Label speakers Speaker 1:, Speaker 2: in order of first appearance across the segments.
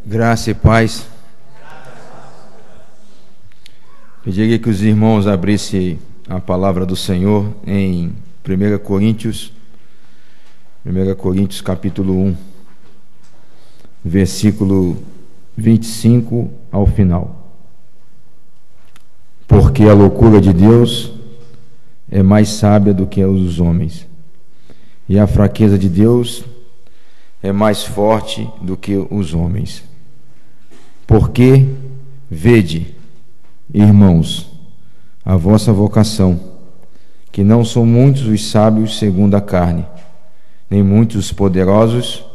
Speaker 1: Graça e paz. Pediria que os irmãos abrissem a palavra do Senhor em 1 Coríntios capítulo 1, versículo 25 ao final. Porque a loucura de Deus é mais sábia do que a dos homens, e a fraqueza de Deus é mais forte do que os homens. Porque, vede, irmãos, a vossa vocação, que não são muitos os sábios segundo a carne, nem muitos os poderosos,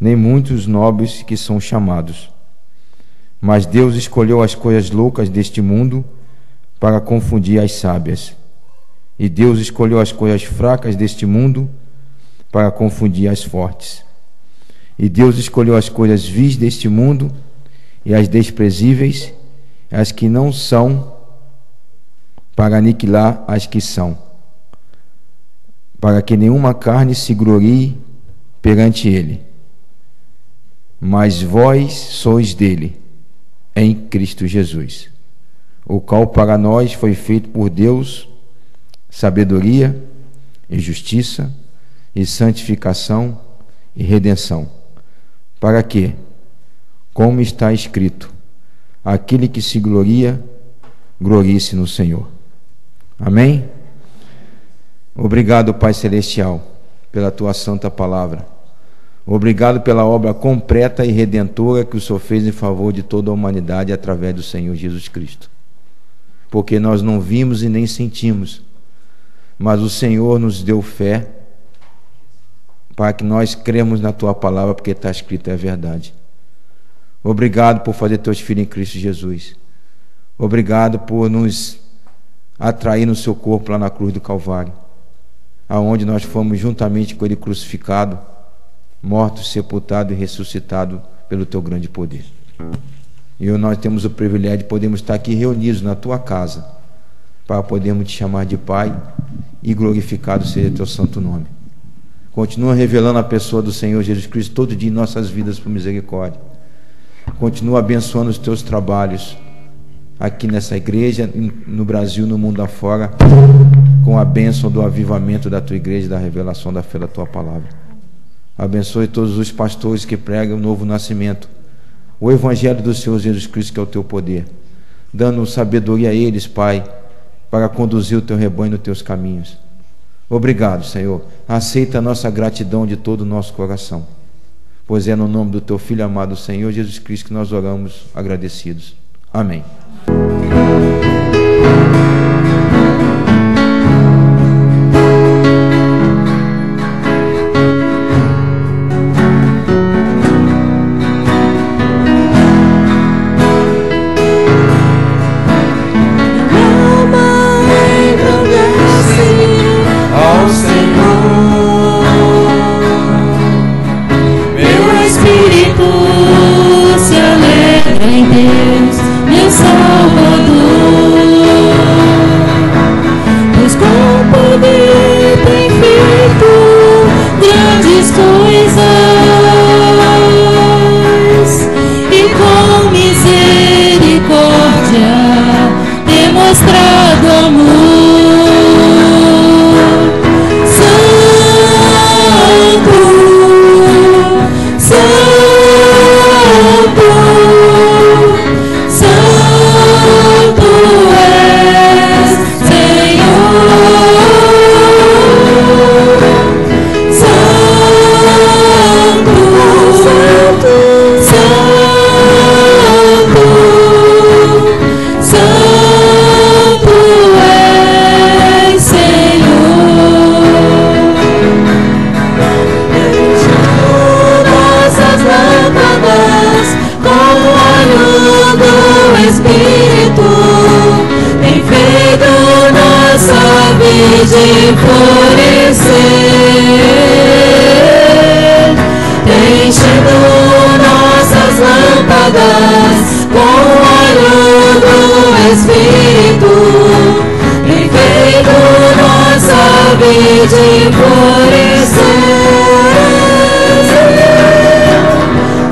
Speaker 1: nem muitos os nobres que são chamados. Mas Deus escolheu as coisas loucas deste mundo para confundir as sábias, e Deus escolheu as coisas fracas deste mundo para confundir as fortes. E Deus escolheu as coisas vis deste mundo e as desprezíveis, as que não são, para aniquilar as que são, para que nenhuma carne se glorie perante ele. Mas vós sois dele, em Cristo Jesus, o qual para nós foi feito por Deus sabedoria e justiça e santificação e redenção, para que, como está escrito, aquele que se gloria, glorie-se no Senhor. Amém? Obrigado, Pai Celestial, pela Tua santa palavra. Obrigado pela obra completa e redentora que o Senhor fez em favor de toda a humanidade através do Senhor Jesus Cristo. Porque nós não vimos e nem sentimos, mas o Senhor nos deu fé para que nós cremos na Tua palavra, porque está escrito, é verdade. Obrigado por fazer Teus filhos em Cristo Jesus. Obrigado por nos atrair no Seu corpo lá na cruz do Calvário, aonde nós fomos juntamente com Ele crucificado, morto, sepultado e ressuscitado pelo Teu grande poder. E nós temos o privilégio de podermos estar aqui reunidos na Tua casa, para podermos Te chamar de Pai, e glorificado seja Teu santo nome. Continua revelando a pessoa do Senhor Jesus Cristo todo dia em nossas vidas por misericórdia. Continua abençoando os Teus trabalhos aqui nessa igreja, no Brasil, no mundo afora, com a bênção do avivamento da Tua igreja e da revelação da fé da Tua palavra. Abençoe todos os pastores que pregam o novo nascimento, o evangelho do Senhor Jesus Cristo, que é o Teu poder, dando sabedoria a eles, Pai, para conduzir o Teu rebanho nos Teus caminhos. Obrigado, Senhor. Aceita a nossa gratidão de todo o nosso coração, pois é no nome do Teu Filho amado, Senhor Jesus Cristo, que nós oramos agradecidos. Amém.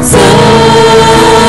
Speaker 2: Santo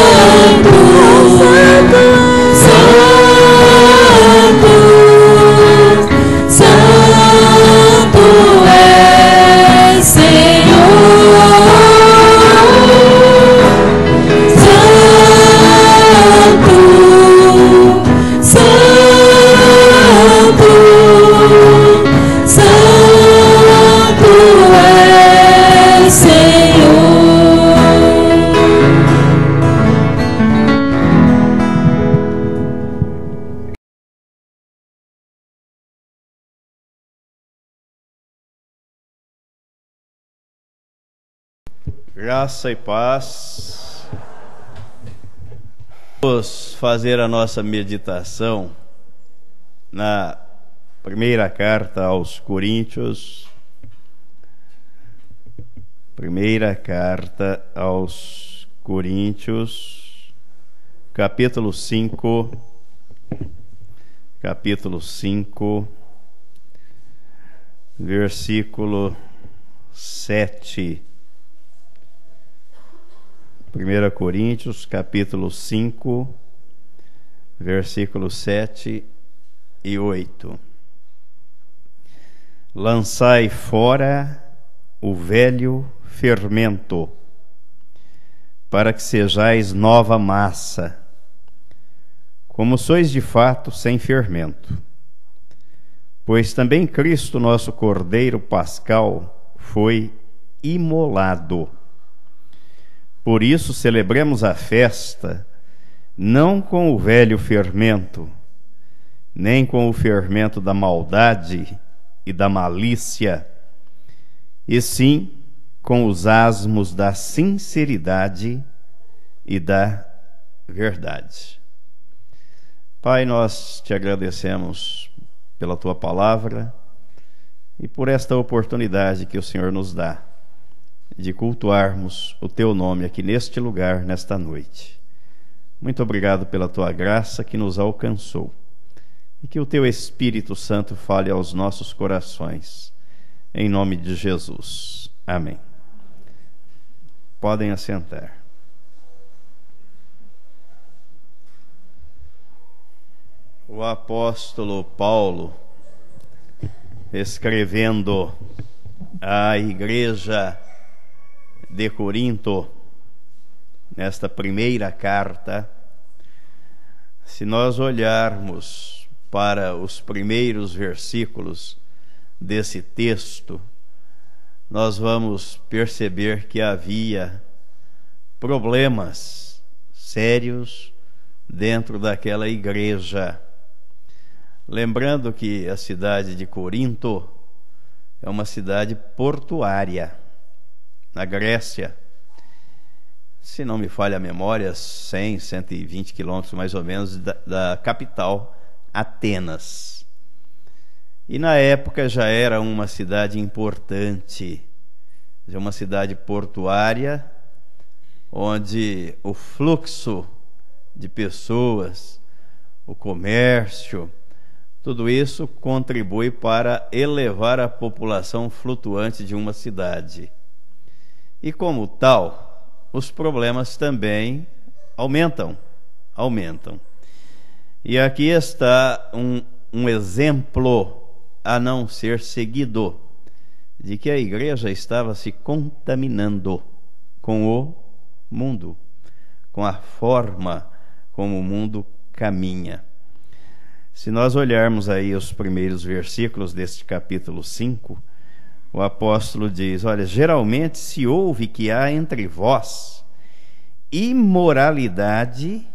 Speaker 2: Graça e paz. Vamos fazer a nossa meditação na primeira carta aos Coríntios. Primeira carta aos Coríntios, capítulo 5, versículo 7. 1 Coríntios, capítulo 5, versículos 7 e 8. Lançai fora o velho fermento, para que sejais nova massa, como sois de fato sem fermento. Pois também Cristo, nosso Cordeiro Pascal, foi imolado. Por isso celebremos a festa, não com o velho fermento, nem com o fermento da maldade e da malícia, e sim com os asmos da sinceridade e da verdade. Pai, nós te agradecemos pela tua palavra e por esta oportunidade que o Senhor nos dá de cultuarmos o teu nome aqui neste lugar, nesta noite. Muito obrigado pela tua graça que nos alcançou e que o teu Espírito Santo fale aos nossos corações, em nome de Jesus. Amém. Podem assentar. O apóstolo Paulo, escrevendo à igreja de Corinto, nesta primeira carta, se nós olharmos para os primeiros versículos desse texto, nós vamos perceber que havia problemas sérios dentro daquela igreja. Lembrando que a cidade de Corinto é uma cidade portuária, na Grécia. Se não me falha a memória, 100, 120 quilômetros mais ou menos da capital, Atenas. E na época já era uma cidade importante, já uma cidade portuária, onde o fluxo de pessoas, o comércio, tudo isso contribui para elevar a população flutuante de uma cidade. E como tal, os problemas também aumentam. E aqui está um exemplo a não ser seguido de que a igreja estava se contaminando com o mundo, com a forma como o mundo caminha. Se nós olharmos aí os primeiros versículos deste capítulo 5, o apóstolo diz: olha, geralmente se ouve que há entre vós imoralidade,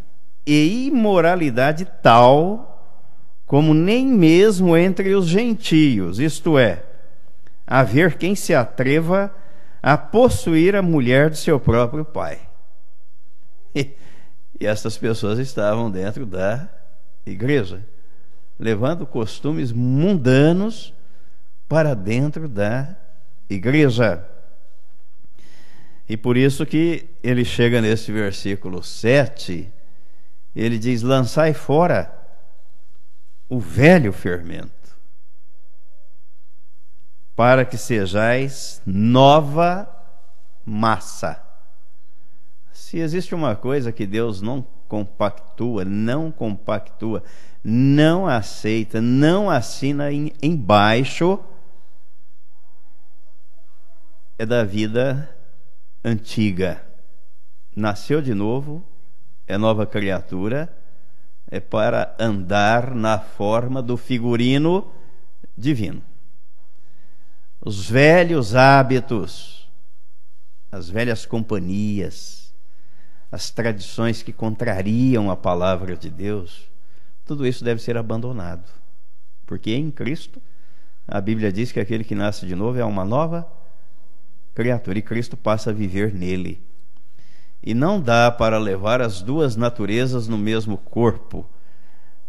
Speaker 2: e imoralidade tal como nem mesmo entre os gentios, isto é, haver quem se atreva a possuir a mulher de seu próprio pai. E essas pessoas estavam dentro da igreja, levando costumes mundanos para dentro da igreja. E por isso que ele chega nesse versículo 7, ele diz: lançai fora o velho fermento, para que sejais nova massa. Se existe uma coisa que Deus não compactua, não aceita, não assina embaixo, é da vida antiga. Nasceu de novo, é nova criatura, é para andar na forma do figurino divino. Os velhos hábitos, as velhas companhias, as tradições que contrariam a palavra de Deus, tudo isso deve ser abandonado, porque em Cristo a Bíblia diz que aquele que nasce de novo é uma nova criatura, e Cristo passa a viver nele. E não dá para levar as duas naturezas no mesmo corpo.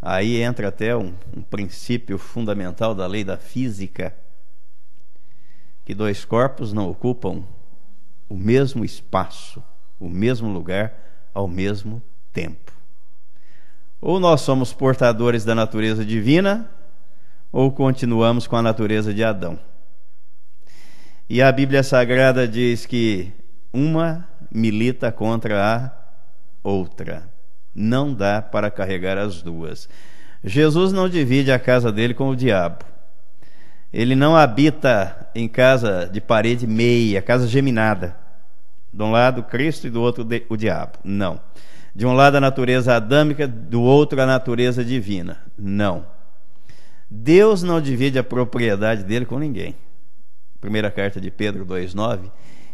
Speaker 2: Aí entra até um princípio fundamental da lei da física, que dois corpos não ocupam o mesmo espaço, o mesmo lugar, ao mesmo tempo. Ou nós somos portadores da natureza divina, ou continuamos com a natureza de Adão. E a Bíblia Sagrada diz que uma milita contra a outra. Não dá para carregar as duas. Jesus não divide a casa dele com o diabo. Ele não habita em casa de parede meia, casa geminada. De um lado Cristo e do outro o diabo. Não. De um lado a natureza adâmica, do outro a natureza divina. Não. Deus não divide a propriedade dele com ninguém. Primeira carta de Pedro 2,9,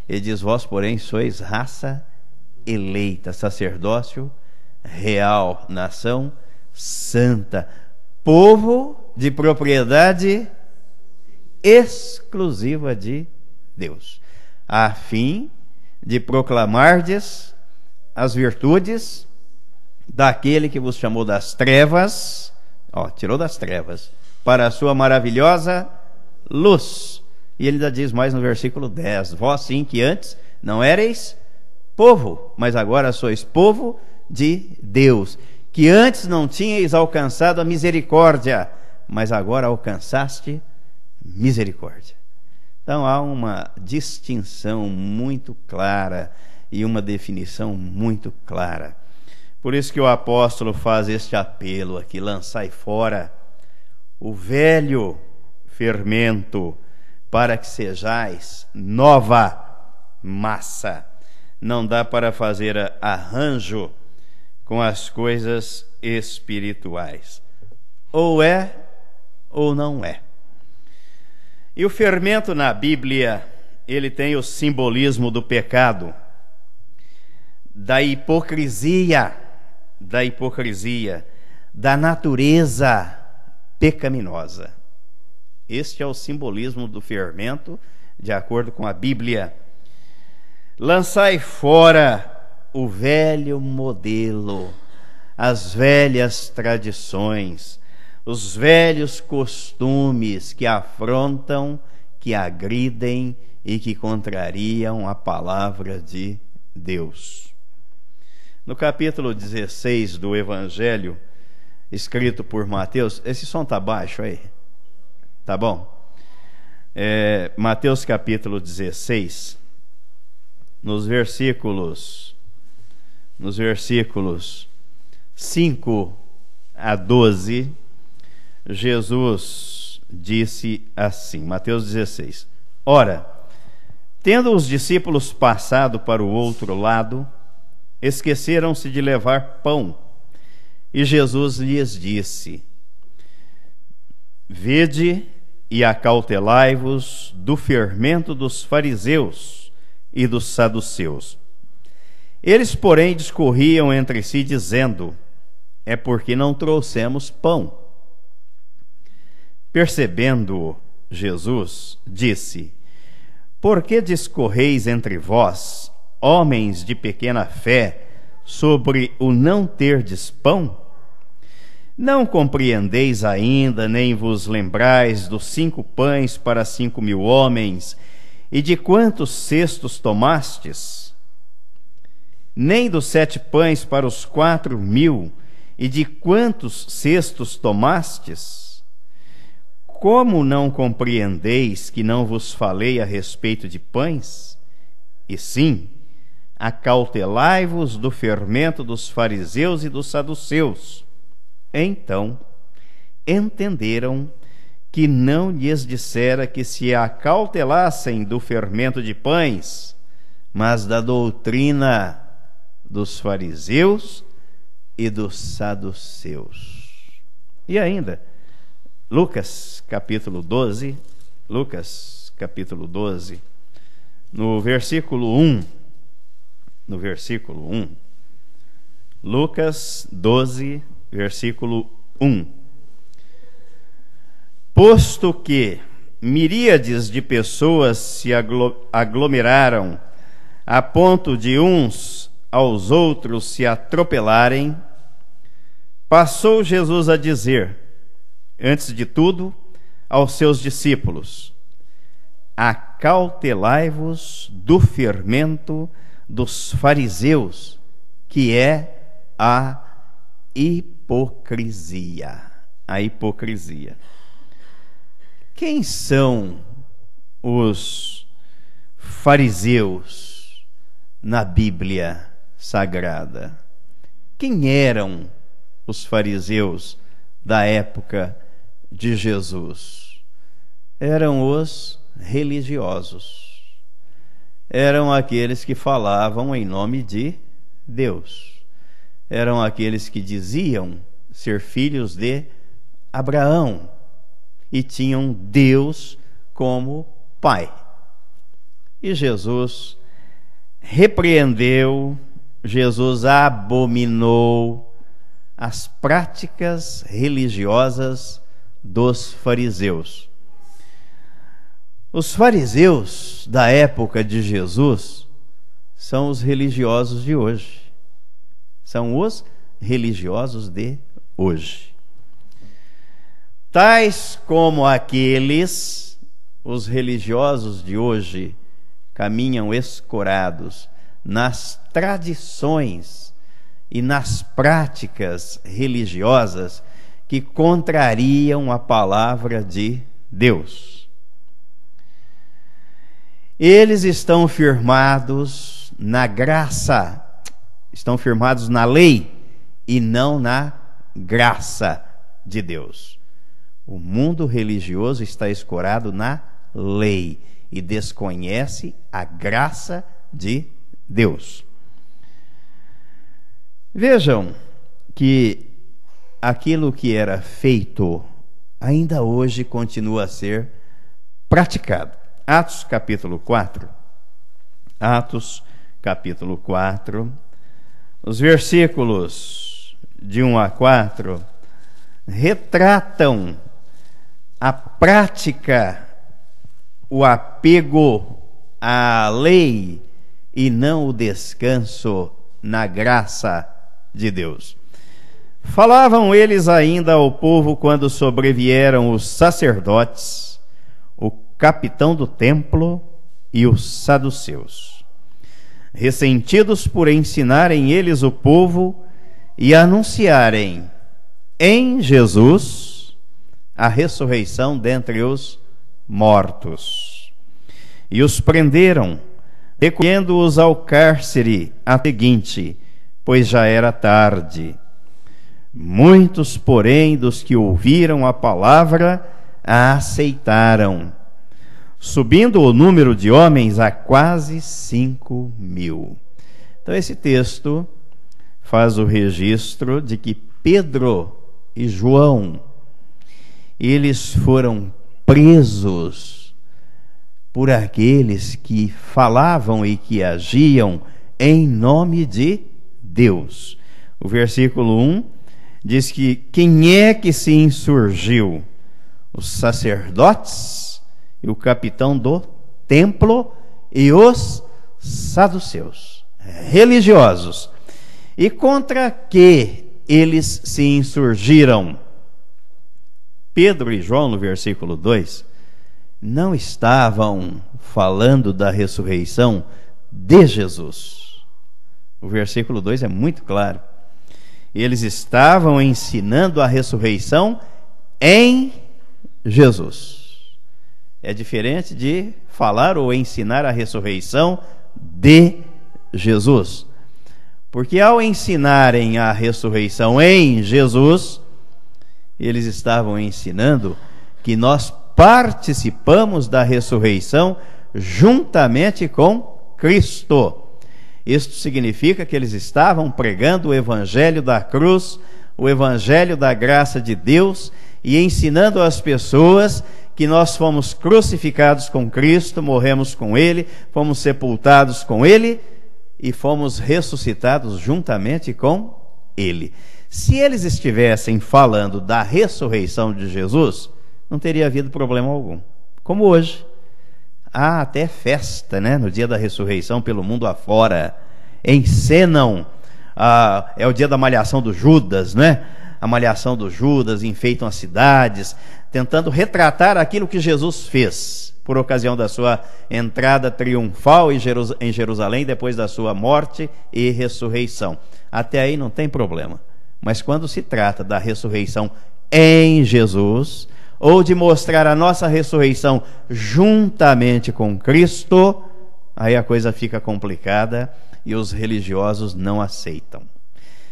Speaker 2: ele diz: vós, porém, sois raça eleita, sacerdócio real, nação santa, povo de propriedade exclusiva de Deus, a fim de proclamardes as virtudes daquele que vos chamou das trevas, tirou das trevas, para a sua maravilhosa luz. E ele ainda diz mais no versículo 10: vós sim que antes não erais povo, mas agora sois povo de Deus, que antes não tinhais alcançado a misericórdia, mas agora alcançaste misericórdia. Então há uma distinção muito clara e uma definição muito clara. Por isso que o apóstolo faz este apelo aqui: lançai fora o velho fermento, para que sejais nova massa. Não dá para fazer arranjo com as coisas espirituais. Ou é, ou não é. E o fermento na Bíblia, ele tem o simbolismo do pecado, da hipocrisia, da natureza pecaminosa. Este é o simbolismo do fermento, de acordo com a Bíblia. Lançai fora o velho modelo, as velhas tradições, os velhos costumes que afrontam, que agridem e que contrariam a palavra de Deus. No capítulo 16 do Evangelho, escrito por Mateus, esse som está baixo aí? Tá bom? Mateus capítulo 16, nos versículos 5 a 12, Jesus disse assim, Mateus 16: ora, tendo os discípulos passado para o outro lado, esqueceram-se de levar pão. E Jesus lhes disse: vede e acautelai-vos do fermento dos fariseus e dos saduceus. Eles, porém, discorriam entre si, dizendo: é porque não trouxemos pão. Percebendo-o, Jesus disse: por que discorreis entre vós, homens de pequena fé, sobre o não terdes pão? Não compreendeis ainda, nem vos lembrais dos 5 pães para 5.000 homens, e de quantos cestos tomastes? Nem dos 7 pães para os 4.000, e de quantos cestos tomastes? Como não compreendeis que não vos falei a respeito de pães? E sim, acautelai-vos do fermento dos fariseus e dos saduceus. Então entenderam que não lhes dissera que se acautelassem do fermento de pães, mas da doutrina dos fariseus e dos saduceus. E ainda, Lucas capítulo 12, no versículo 1, Lucas 12, versículo 1: posto que miríades de pessoas se aglomeraram a ponto de uns aos outros se atropelarem, passou Jesus a dizer, antes de tudo, aos seus discípulos: acautelai-vos do fermento dos fariseus, que é a hipocrisia. A hipocrisia. Quem são os fariseus na Bíblia Sagrada? Quem eram os fariseus da época de Jesus? Eram os religiosos. Eram aqueles que falavam em nome de Deus. Eram aqueles que diziam ser filhos de Abraão e tinham Deus como Pai. E Jesus repreendeu, Jesus abominou as práticas religiosas dos fariseus. Os fariseus da época de Jesus são os religiosos de hoje. São os religiosos de hoje. Tais como aqueles, os religiosos de hoje caminham escorados nas tradições e nas práticas religiosas que contrariam a palavra de Deus. Eles estão firmados na graça, estão firmados na lei e não na graça de Deus. O mundo religioso está escorado na lei e desconhece a graça de Deus. Vejam que aquilo que era feito ainda hoje continua a ser praticado. Atos capítulo 4. Atos capítulo 4. Os versículos de 1 a 4 retratam a prática, o apego à lei e não o descanso na graça de Deus. Falavam eles ainda ao povo quando sobrevieram os sacerdotes, o capitão do templo e os saduceus, ressentidos por ensinarem eles o povo e anunciarem em Jesus a ressurreição dentre os mortos. E os prenderam, recolhendo-os ao cárcere a seguinte, pois já era tarde. Muitos, porém, dos que ouviram a palavra, a aceitaram, subindo o número de homens a quase 5.000. Então esse texto faz o registro de que Pedro e João, eles foram presos por aqueles que falavam e que agiam em nome de Deus. O versículo 1 diz que quem é que se insurgiu? Os sacerdotes e o capitão do templo e os saduceus, religiosos. E contra que eles se insurgiram? Pedro e João, no versículo 2, não estavam falando da ressurreição de Jesus. O versículo 2 é muito claro. Eles estavam ensinando a ressurreição em Jesus. É diferente de falar ou ensinar a ressurreição de Jesus. Porque ao ensinarem a ressurreição em Jesus, eles estavam ensinando que nós participamos da ressurreição juntamente com Cristo. Isto significa que eles estavam pregando o evangelho da cruz, o evangelho da graça de Deus e ensinando às pessoas que nós fomos crucificados com Cristo, morremos com Ele, fomos sepultados com Ele e fomos ressuscitados juntamente com Ele. Se eles estivessem falando da ressurreição de Jesus, não teria havido problema algum. como hoje. Há até festa, né, no dia da ressurreição pelo mundo afora. Encenam, é o dia da malhação do Judas, né? A malhação do Judas, enfeitam as cidades, tentando retratar aquilo que Jesus fez por ocasião da sua entrada triunfal em Jerusalém, depois da sua morte e ressurreição. Até aí não tem problema. Mas quando se trata da ressurreição em Jesus, ou de mostrar a nossa ressurreição juntamente com Cristo, aí a coisa fica complicada e os religiosos não aceitam.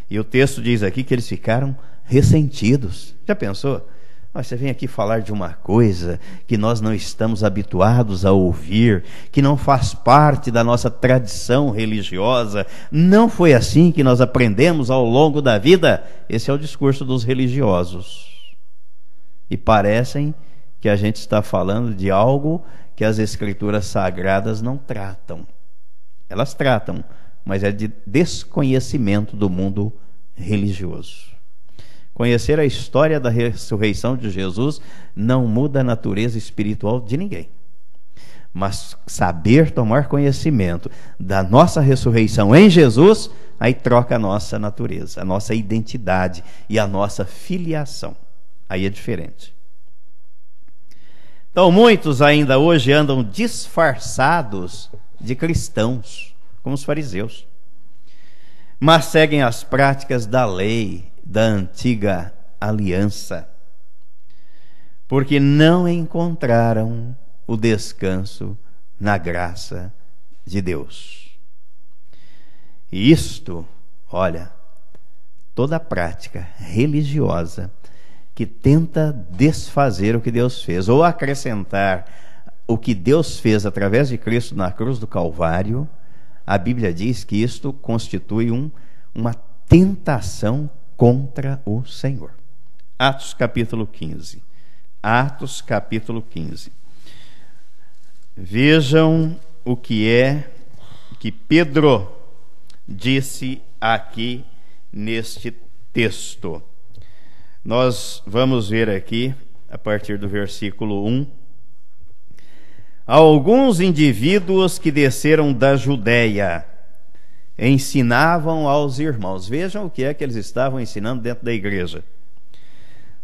Speaker 2: E o texto diz aqui que eles ficaram ressentidos. Já pensou? Você vem aqui falar de uma coisa que nós não estamos habituados a ouvir, que não faz parte da nossa tradição religiosa. Não foi assim que nós aprendemos ao longo da vida. Esse é o discurso dos religiosos. E parecem que a gente está falando de algo que as escrituras sagradas não tratam. Elas tratam, mas é de desconhecimento do mundo religioso. Conhecer a história da ressurreição de Jesus não muda a natureza espiritual de ninguém. Mas saber tomar conhecimento da nossa ressurreição em Jesus, aí troca a nossa natureza, a nossa identidade e a nossa filiação. Aí é diferente. Então, muitos ainda hoje andam disfarçados de cristãos, como os fariseus, mas seguem as práticas da lei, da antiga aliança, porque não encontraram o descanso na graça de Deus. E isto, olha, toda prática religiosa que tenta desfazer o que Deus fez, ou acrescentar o que Deus fez através de Cristo na cruz do Calvário, a Bíblia diz que isto constitui uma tentação contra o Senhor. Atos capítulo 15. Atos capítulo 15. Vejam o que Pedro disse aqui neste texto. Nós vamos ver aqui, a partir do versículo 1, alguns indivíduos que desceram da Judéia ensinavam aos irmãos. Vejam o que é que eles estavam ensinando dentro da igreja.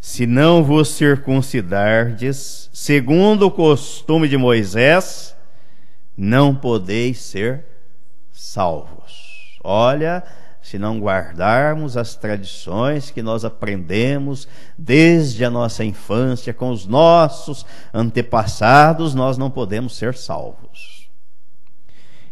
Speaker 2: Se não vos circuncidardes, segundo o costume de Moisés, não podeis ser salvos. Olha, se não guardarmos as tradições que nós aprendemos desde a nossa infância com os nossos antepassados, nós não podemos ser salvos.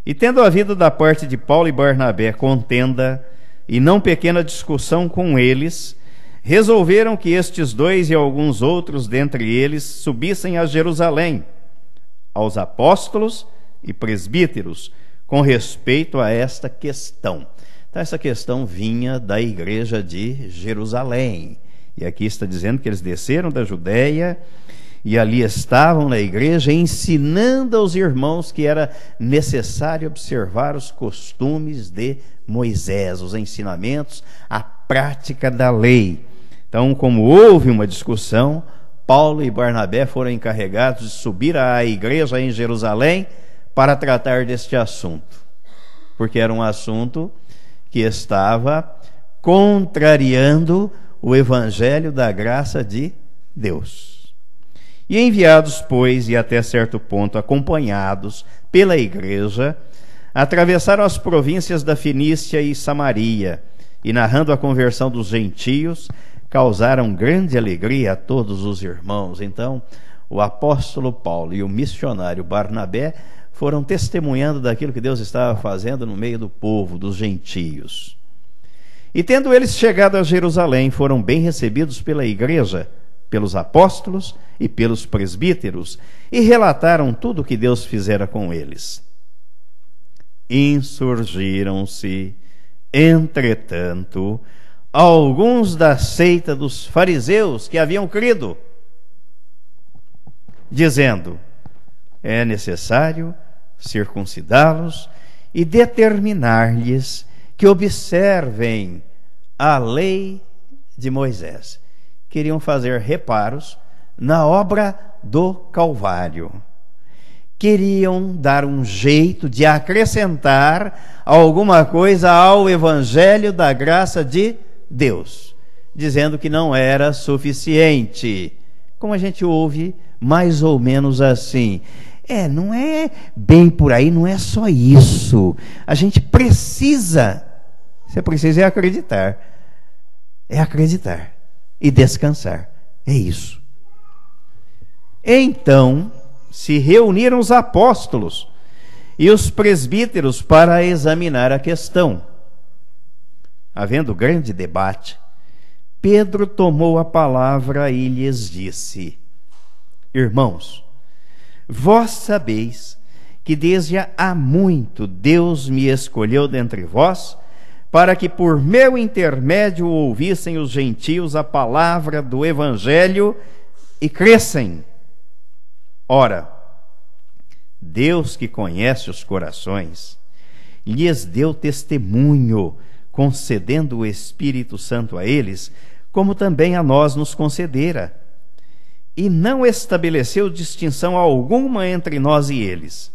Speaker 2: E tendo havido da parte de Paulo e Barnabé contenda e não pequena discussão com eles, resolveram que estes dois e alguns outros dentre eles subissem a Jerusalém, aos apóstolos e presbíteros, com respeito a esta questão. Então, essa questão vinha da igreja de Jerusalém. E aqui está dizendo que eles desceram da Judéia e ali estavam na igreja ensinando aos irmãos que era necessário observar os costumes de Moisés, os ensinamentos, a prática da lei. Então, como houve uma discussão, Paulo e Barnabé foram encarregados de subir à igreja em Jerusalém para tratar deste assunto, porque era um assunto que estava contrariando o evangelho da graça de Deus. E enviados, pois, e até certo ponto acompanhados pela igreja, atravessaram as províncias da Fenícia e Samaria, e narrando a conversão dos gentios, causaram grande alegria a todos os irmãos. Então, o apóstolo Paulo e o missionário Barnabé foram testemunhando daquilo que Deus estava fazendo no meio do povo, dos gentios. E tendo eles chegado a Jerusalém, foram bem recebidos pela igreja, pelos apóstolos e pelos presbíteros, e relataram tudo o que Deus fizera com eles. Insurgiram-se, entretanto, alguns da seita dos fariseus que haviam crido, dizendo: é necessário circuncidá-los e determinar-lhes que observem a lei de Moisés. Queriam fazer reparos na obra do Calvário. Queriam dar um jeito de acrescentar alguma coisa ao Evangelho da graça de Deus, dizendo que não era suficiente. Como a gente ouve mais ou menos assim: não é bem por aí, não é só isso. A gente precisa, você precisa acreditar e descansar. É isso. Então se reuniram os apóstolos e os presbíteros para examinar a questão. Havendo grande debate, Pedro tomou a palavra e lhes disse: Irmãos, vós sabeis que desde há muito Deus me escolheu dentre vós, para que por meu intermédio ouvissem os gentios a palavra do Evangelho e crescem. Ora, Deus que conhece os corações, lhes deu testemunho, concedendo o Espírito Santo a eles, como também a nós nos concedera. E não estabeleceu distinção alguma entre nós e eles,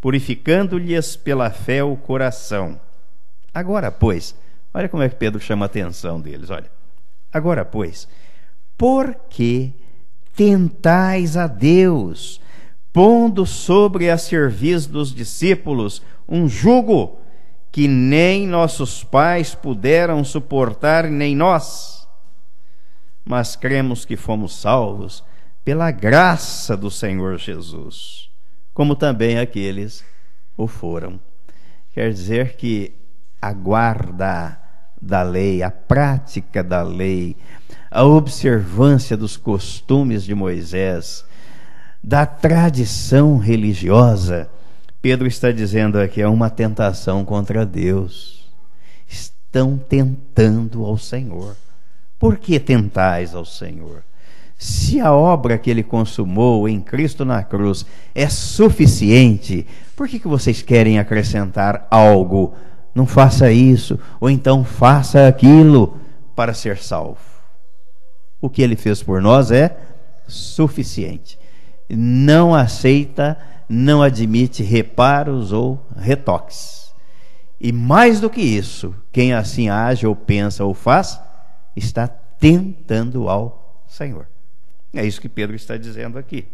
Speaker 2: purificando-lhes pela fé o coração. Agora, pois, olha como é que Pedro chama a atenção deles, olha. Agora, pois, por que tentais a Deus, pondo sobre a cerviz dos discípulos um jugo que nem nossos pais puderam suportar, nem nós? Mas cremos que fomos salvos pela graça do Senhor Jesus, como também aqueles o foram. Quer dizer que a guarda da lei, a prática da lei, a observância dos costumes de Moisés, da tradição religiosa, Pedro está dizendo aqui, é uma tentação contra Deus. Estão tentando ao Senhor. Por que tentais ao Senhor? Se a obra que ele consumou em Cristo na cruz é suficiente, por que vocês querem acrescentar algo? Não faça isso, ou então faça aquilo para ser salvo. O que ele fez por nós é suficiente. Não aceita, não admite reparos ou retoques. E mais do que isso, quem assim age ou pensa ou faz, está tentando ao Senhor. É isso que Pedro está dizendo aqui.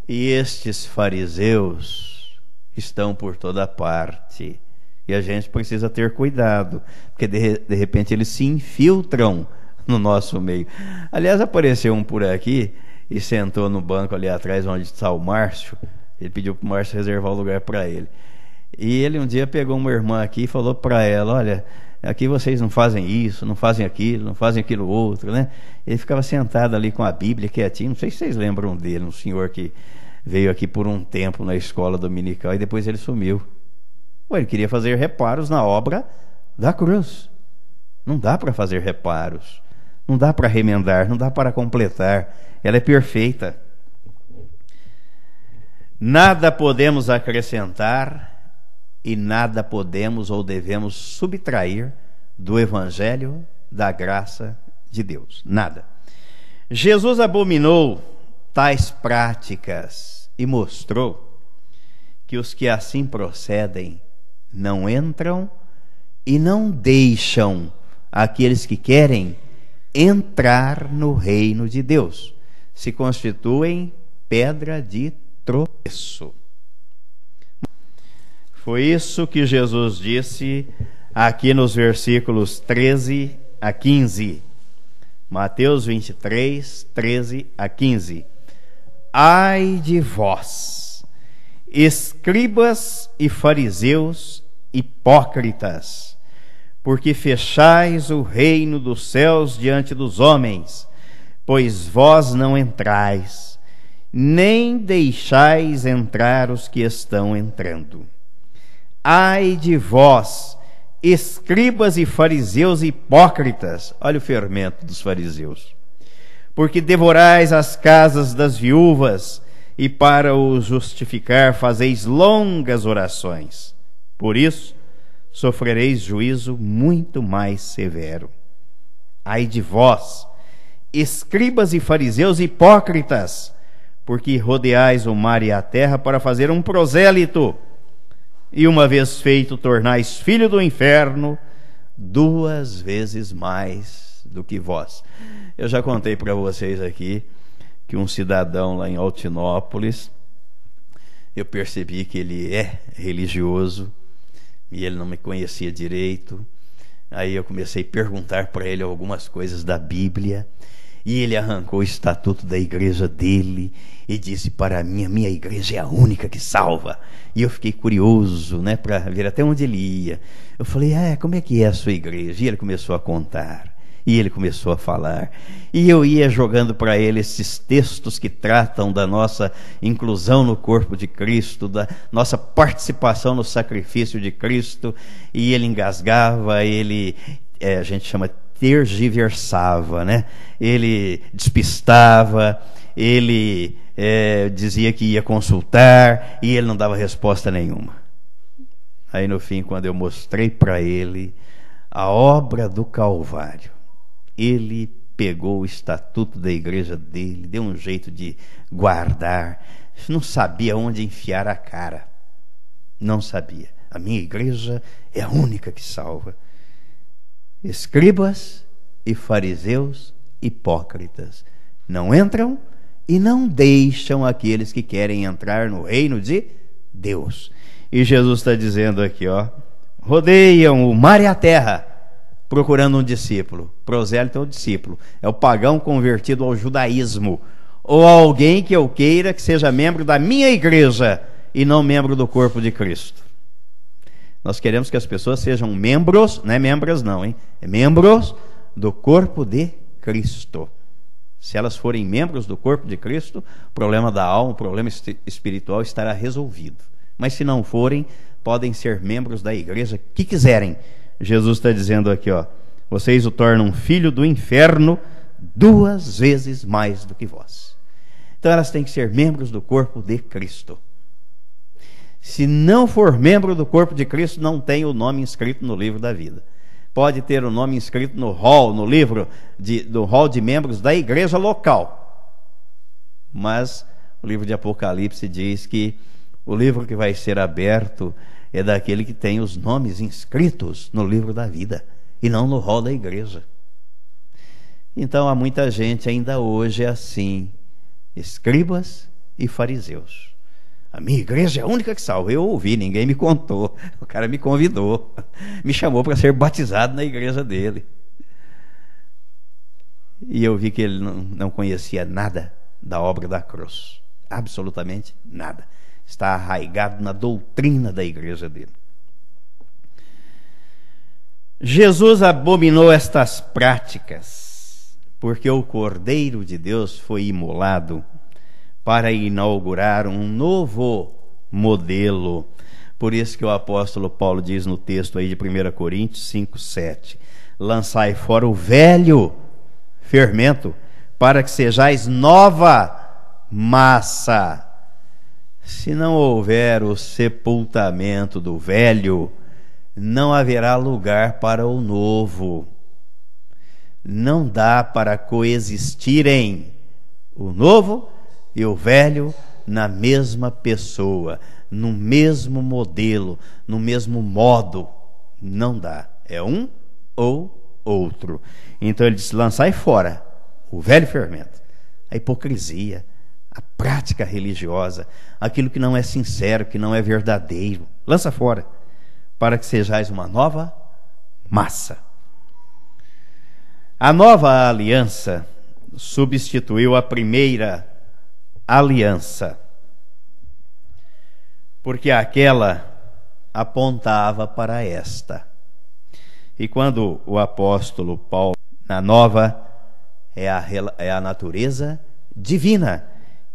Speaker 2: E estes fariseus estão por toda parte. E a gente precisa ter cuidado, porque de repente eles se infiltram no nosso meio. Aliás, apareceu um por aqui e sentou no banco ali atrás onde está o Márcio. Ele pediu para o Márcio reservar o lugar para ele. E ele um dia pegou uma irmã aqui e falou para ela: olha, aqui vocês não fazem isso, não fazem aquilo outro, né? Ele ficava sentado ali com a Bíblia quietinho. Não sei se vocês lembram dele, um senhor que veio aqui por um tempo na escola dominical e depois ele sumiu. Ele queria fazer reparos na obra da cruz. Não dá para fazer reparos, não dá para remendar, não dá para completar. Ela é perfeita. Nada podemos acrescentar e nada podemos ou devemos subtrair do Evangelho da graça de Deus. Nada. Jesus abominou tais práticas e mostrou que os que assim procedem não entram e não deixam aqueles que querem entrar no reino de Deus. Se constituem pedra de tropeço. Foi isso que Jesus disse aqui nos versículos 13 a 15. Mateus 23, 13 a 15. Ai de vós, escribas e fariseus hipócritas, porque fechais o reino dos céus diante dos homens, pois vós não entrais, nem deixais entrar os que estão entrando. Ai de vós, escribas e fariseus hipócritas, olha o fermento dos fariseus, porque devorais as casas das viúvas e para o justificar fazeis longas orações. Por isso, sofrereis juízo muito mais severo. Ai de vós, escribas e fariseus hipócritas, porque rodeais o mar e a terra para fazer um prosélito, e uma vez feito tornais filho do inferno 2 vezes mais do que vós. Eu já contei para vocês aqui que um cidadão lá em Altinópolis, eu percebi que ele é religioso e ele não me conhecia direito. Aí eu comecei a perguntar para ele algumas coisas da Bíblia, e ele arrancou o estatuto da igreja dele e disse para mim: a minha igreja é a única que salva. E eu fiquei curioso, né, para ver até onde ele ia. Eu falei: como é que é a sua igreja? E ele começou a contar, e ele começou a falar, e eu ia jogando para ele esses textos que tratam da nossa inclusão no corpo de Cristo, da nossa participação no sacrifício de Cristo, e ele engasgava, a gente chama tergiversava, né? Ele despistava, ele dizia que ia consultar, e ele não dava resposta nenhuma. Aí no fim, quando eu mostrei para ele a obra do Calvário, ele pegou o estatuto da igreja dele, deu um jeito de guardar, não sabia onde enfiar a cara, não sabia. A minha igreja é a única que salva. Escribas e fariseus hipócritas não entram e não deixam aqueles que querem entrar no reino de Deus. E Jesus está dizendo aqui, rodeiam o mar e a terra procurando um discípulo. Prosélito é o discípulo, é o pagão convertido ao judaísmo, ou alguém que eu queira que seja membro da minha igreja e não membro do corpo de Cristo. Nós queremos que as pessoas sejam membros, não é membros não, hein? É membros do corpo de Cristo. Se elas forem membros do corpo de Cristo, o problema da alma, o problema espiritual estará resolvido. Mas se não forem, podem ser membros da igreja que quiserem. Jesus está dizendo aqui, vocês o tornam filho do inferno 2 vezes mais do que vós. Então elas têm que ser membros do corpo de Cristo. Se não for membro do corpo de Cristo, não tem o nome inscrito no livro da vida. Pode ter o nome inscrito no hall, no livro do hall de membros da igreja local. Mas o livro de Apocalipse diz que o livro que vai ser aberto é daquele que tem os nomes inscritos no livro da vida e não no hall da igreja. Então há muita gente ainda hoje assim, escribas e fariseus. A minha igreja é a única que salva. Eu ouvi, ninguém me contou. O cara me convidou, me chamou para ser batizado na igreja dele. E eu vi que ele não conhecia nada da obra da cruz. Absolutamente nada. Está arraigado na doutrina da igreja dele. Jesus abominou estas práticas, porque o Cordeiro de Deus foi imolado para inaugurar um novo modelo. Por isso que o apóstolo Paulo diz no texto aí de 1 Coríntios 5:7: lançai fora o velho fermento, para que sejais nova massa. Se não houver o sepultamento do velho, não haverá lugar para o novo. Não dá para coexistirem o novo e o velho na mesma pessoa, no mesmo modelo, no mesmo modo. Não dá. É um ou outro. Então ele diz: lançai fora o velho fermento, a hipocrisia, a prática religiosa, aquilo que não é sincero, que não é verdadeiro. Lança fora, para que sejais uma nova massa. A nova aliança substituiu a primeira aliança, porque aquela apontava para esta. E quando o apóstolo Paulo, na nova, é a natureza divina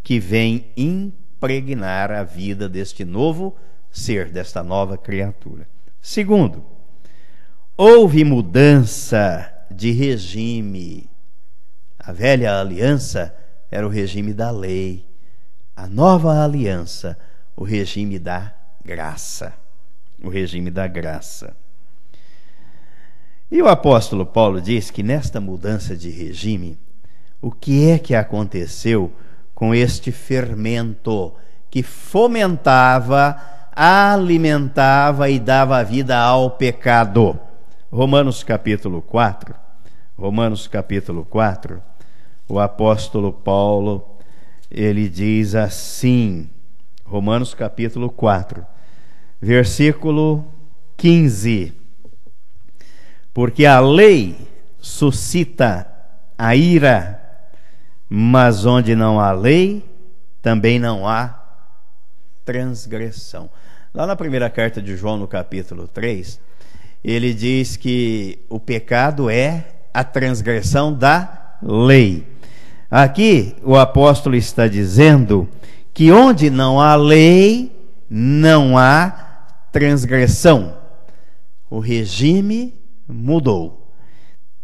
Speaker 2: que vem impregnar a vida deste novo ser, desta nova criatura. Segundo, houve mudança de regime. A velha aliança era o regime da lei. A nova aliança, o regime da graça. O regime da graça. E o apóstolo Paulo diz que nesta mudança de regime, O que é que aconteceu com este fermento que fomentava, alimentava e dava vida ao pecado? Romanos capítulo 4, o apóstolo Paulo, ele diz assim, Romanos capítulo 4, versículo 15: porque a lei suscita a ira, mas onde não há lei, também não há transgressão. Lá na primeira carta de João, no capítulo 3, ele diz que o pecado é a transgressão da lei. Aqui o apóstolo está dizendo que onde não há lei, não há transgressão. O regime mudou.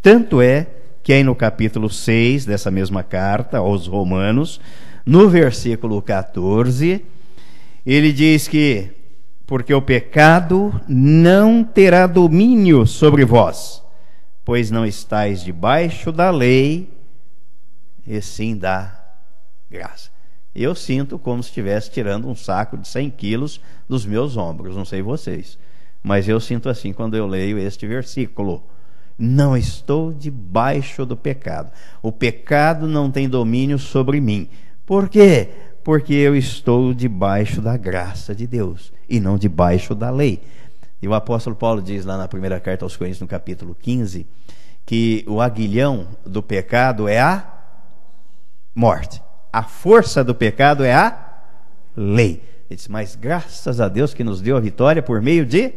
Speaker 2: Tanto é que aí no capítulo 6 dessa mesma carta aos Romanos, no versículo 14, ele diz que porque o pecado não terá domínio sobre vós, pois não estáis debaixo da lei, e sim da graça. Eu sinto como se estivesse tirando um saco de 100 quilos dos meus ombros, não sei vocês, mas eu sinto assim quando eu leio este versículo. Não estou debaixo do pecado. O pecado não tem domínio sobre mim. Por quê? Porque eu estou debaixo da graça de Deus e não debaixo da lei. E o apóstolo Paulo diz lá na primeira carta aos Coríntios, no capítulo 15, que o aguilhão do pecado é a morte. A força do pecado é a lei. Ele diz, mas graças a Deus que nos deu a vitória por meio de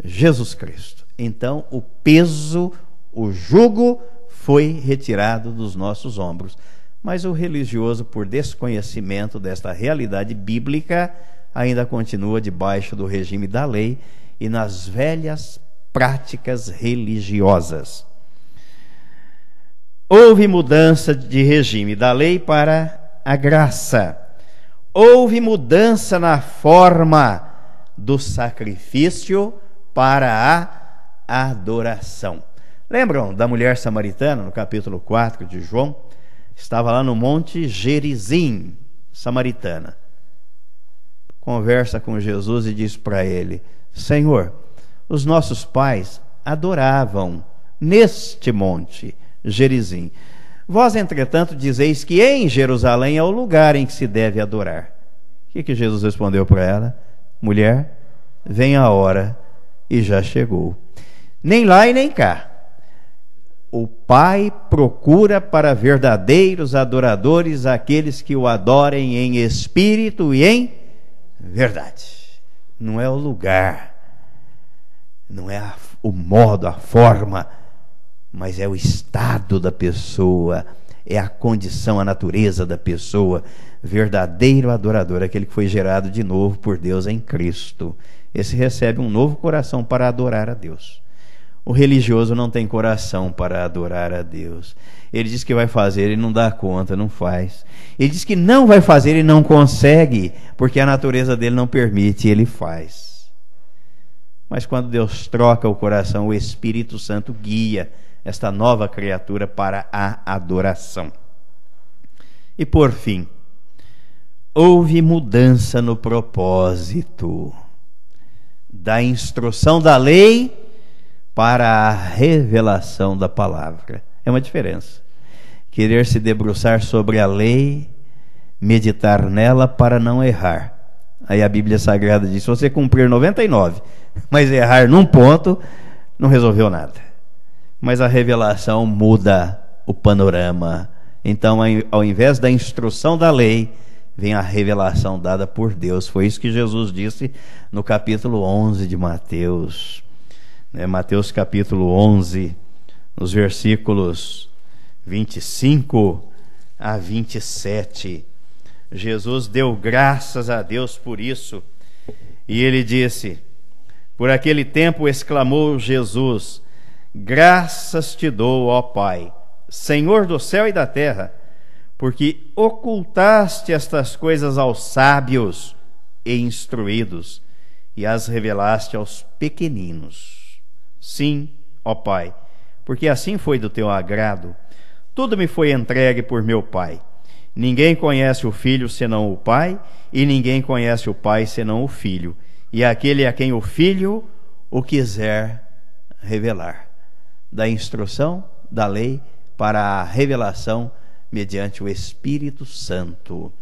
Speaker 2: Jesus Cristo. Então o peso, o jugo foi retirado dos nossos ombros. Mas o religioso, por desconhecimento desta realidade bíblica, ainda continua debaixo do regime da lei e nas velhas práticas religiosas. Houve mudança de regime da lei para a graça. Houve mudança na forma do sacrifício para a adoração. Lembram da mulher samaritana, no capítulo 4 de João? Estava lá no monte Gerizim, samaritana. Conversa com Jesus e diz para ele, Senhor, os nossos pais adoravam neste monte Gerizim. Vós, entretanto, dizeis que em Jerusalém é o lugar em que se deve adorar. O que Jesus respondeu para ela? Mulher, vem a hora e já chegou. Nem lá e nem cá. O Pai procura para verdadeiros adoradores aqueles que o adorem em espírito e em verdade. Não é o lugar, não é o modo, a forma, mas é o estado da pessoa, é a condição, a natureza da pessoa. Verdadeiro adorador, aquele que foi gerado de novo por Deus em Cristo. Esse recebe um novo coração para adorar a Deus. O religioso não tem coração para adorar a Deus. Ele diz que vai fazer, ele não dá conta, não faz. Ele diz que não vai fazer, ele não consegue, porque a natureza dele não permite, ele faz. Mas quando Deus troca o coração, o Espírito Santo guia esta nova criatura para a adoração. E por fim, houve mudança no propósito da instrução da lei para a revelação da palavra. É uma diferença. Querer se debruçar sobre a lei, meditar nela para não errar. Aí a Bíblia Sagrada diz, se você cumprir 99, mas errar num ponto, não resolveu nada. Mas a revelação muda o panorama. Então, ao invés da instrução da lei, vem a revelação dada por Deus. Foi isso que Jesus disse no capítulo 11 de Mateus. Mateus capítulo 11, nos versículos 25 a 27. Jesus deu graças a Deus por isso. E ele disse, por aquele tempo exclamou Jesus, graças te dou, ó Pai, Senhor do céu e da terra, porque ocultaste estas coisas aos sábios e instruídos e as revelaste aos pequeninos. Sim, ó Pai, porque assim foi do teu agrado. Tudo me foi entregue por meu Pai. Ninguém conhece o Filho senão o Pai, e ninguém conhece o Pai senão o Filho, e aquele a quem o Filho o quiser revelar. Da instrução, da lei, para a revelação mediante o Espírito Santo.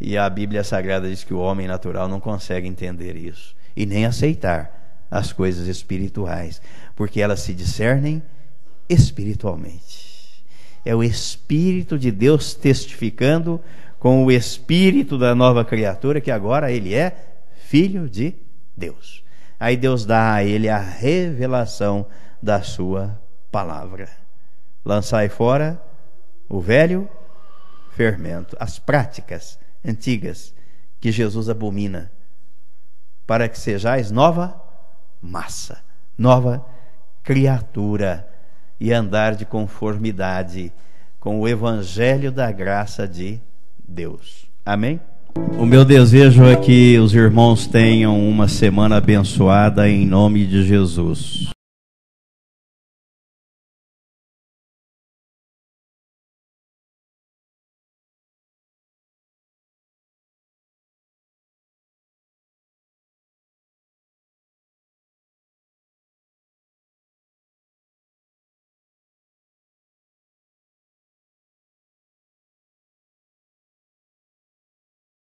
Speaker 2: E a Bíblia Sagrada diz que o homem natural não consegue entender isso, e nem aceitar as coisas espirituais, porque elas se discernem espiritualmente. É o Espírito de Deus testificando com o Espírito da nova criatura que agora ele é Filho de Deus. Aí Deus dá a ele a revelação da sua palavra. Lançai fora o velho fermento, as práticas antigas que Jesus abomina, para que sejais nova massa, nova criatura, e andar de conformidade com o evangelho da graça de Deus. Amém? O meu desejo é que os irmãos tenham uma semana abençoada em nome de Jesus.